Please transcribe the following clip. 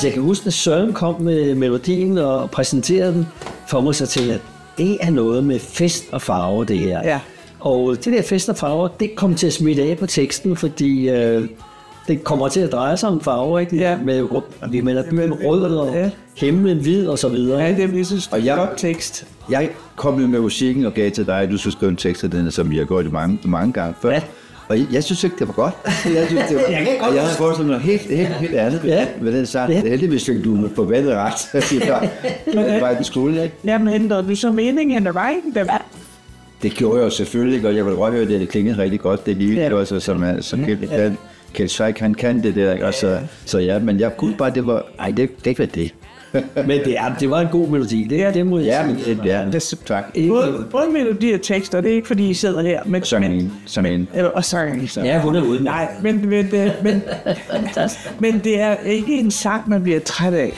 Altså jeg kan huske, at Søren kom med melodien og præsenterede den for mig, så tænkte jeg, det er noget med fest og farver, det her. Ja. Og det der fest og farver, det kom til at smitte af på teksten, fordi det kommer til at dreje sig om farver, ikke? Ja. Med rød og himlen hvid og så videre. Ja, det er lige så Og jeg- godt tekst. Jeg kom jo med musikken og gav til dig, at du skulle skrive en tekst af den, som vi har gjort mange gange før. Ja. Og jeg synes ikke, det var godt. Jeg synes, det var, Jeg kan godt jeg havde forestillet noget helt andet med den sang. Ja. Heldigvis fik du på vandet ret. Det var i skole, ikke? Jamen, ændrede du så meningen, eller var ikke det? Det gjorde jeg jo selvfølgelig, og jeg ville godt høre det klingede rigtig godt, det lige, Ja. også, som Kjeld Scheik, han kan det der, ikke? Og så ja, men jeg kunne bare, det var, det var det. Men det var en god melodi, det må jeg Ja, sige. men tak. Både melodi og tekster, det er ikke fordi I sidder her med Som en. og sang. Ja, hun er ude. Nej, men det er ikke en sang, man bliver træt af.